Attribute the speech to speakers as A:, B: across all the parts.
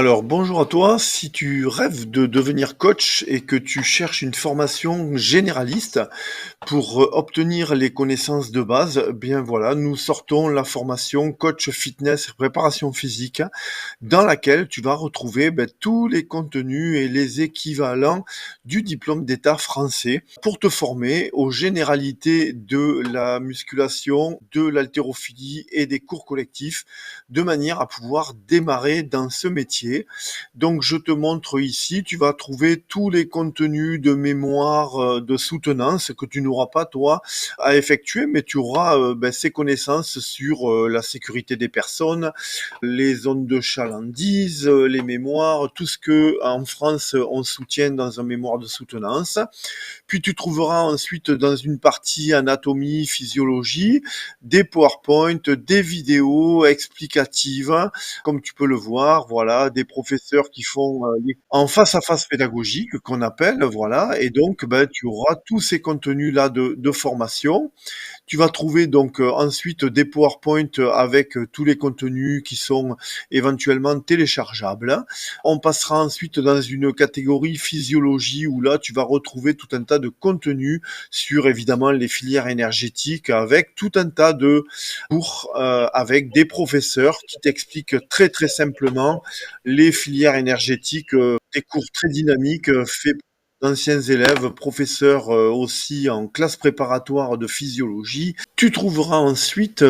A: Alors, bonjour à toi. Si tu rêves de devenir coach et que tu cherches une formation généraliste pour obtenir les connaissances de base, bien voilà, nous sortons la formation coach fitness et préparation physique dans laquelle tu vas retrouver tous les contenus et les équivalents du diplôme d'État français pour te former aux généralités de la musculation, de l'haltérophilie et des cours collectifs de manière à pouvoir démarrer dans ce métier. Donc je te montre ici, tu vas trouver tous les contenus de mémoire, de soutenance que tu n'auras pas toi à effectuer, mais tu auras ces connaissances sur la sécurité des personnes, les zones de chalandise, les mémoires, tout ce que en France on soutient dans un mémoire de soutenance. Puis tu trouveras ensuite dans une partie anatomie, physiologie, des PowerPoint, des vidéos explicatives, comme tu peux le voir, voilà, des professeurs qui font en face à face pédagogique qu'on appelle, voilà, et donc tu auras tous ces contenus-là de formation. Tu vas trouver donc ensuite des PowerPoint avec tous les contenus qui sont éventuellement téléchargeables. On passera ensuite dans une catégorie physiologie où là tu vas retrouver tout un tas de contenus sur évidemment les filières énergétiques avec tout un tas de cours avec des professeurs qui t'expliquent très très simplement les filières énergétiques, des cours très dynamiques faits d'anciens élèves, professeurs aussi en classe préparatoire de physiologie. Tu trouveras ensuite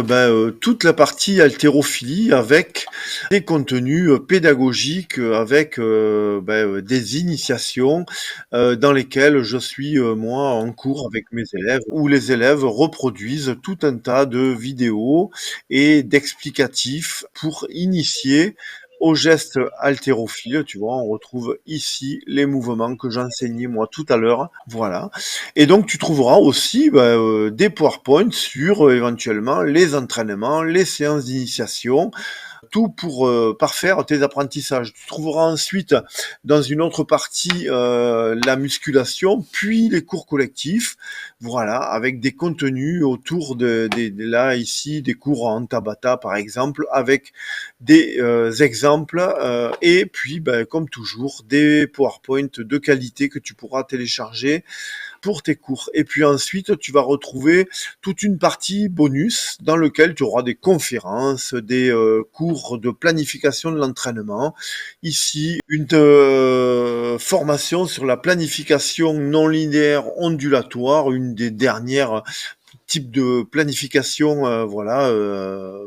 A: toute la partie haltérophilie avec des contenus pédagogiques, avec des initiations dans lesquelles je suis moi en cours avec mes élèves, où les élèves reproduisent tout un tas de vidéos et d'explicatifs pour initier au geste haltérophile, tu vois, on retrouve ici les mouvements que j'enseignais moi tout à l'heure, voilà. Et donc tu trouveras aussi des PowerPoint sur éventuellement les entraînements, les séances d'initiation, tout pour parfaire tes apprentissages. Tu trouveras ensuite dans une autre partie la musculation, puis les cours collectifs, voilà, avec des contenus autour là ici des cours en Tabata par exemple, avec des exemples et puis comme toujours des PowerPoint de qualité que tu pourras télécharger pour tes cours. Et puis ensuite, tu vas retrouver toute une partie bonus dans lequel tu auras des conférences, des cours de planification de l'entraînement. Ici, une formation sur la planification non linéaire ondulatoire, une des dernières type de planification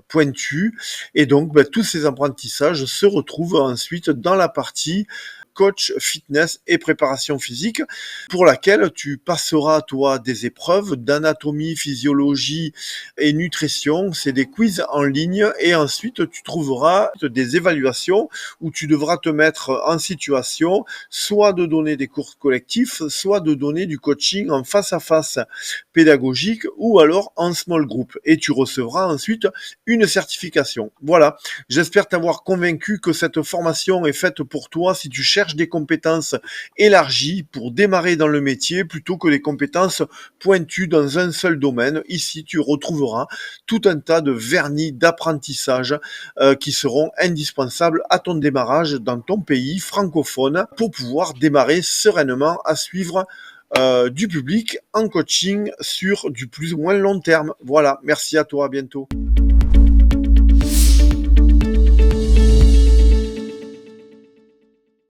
A: pointue, et donc tous ces apprentissages se retrouvent ensuite dans la partie coach fitness et préparation physique pour laquelle tu passeras toi des épreuves d'anatomie, physiologie et nutrition, c'est des quiz en ligne, et ensuite tu trouveras des évaluations où tu devras te mettre en situation soit de donner des cours collectifs, soit de donner du coaching en face à face pédagogique ou alors en small group, et tu recevras ensuite une certification. Voilà, j'espère t'avoir convaincu que cette formation est faite pour toi si tu cherches des compétences élargies pour démarrer dans le métier plutôt que les compétences pointues dans un seul domaine. Ici, tu retrouveras tout un tas de vernis d'apprentissage qui seront indispensables à ton démarrage dans ton pays francophone pour pouvoir démarrer sereinement à suivre du public en coaching sur du plus ou moins long terme. Voilà, merci à toi, à bientôt.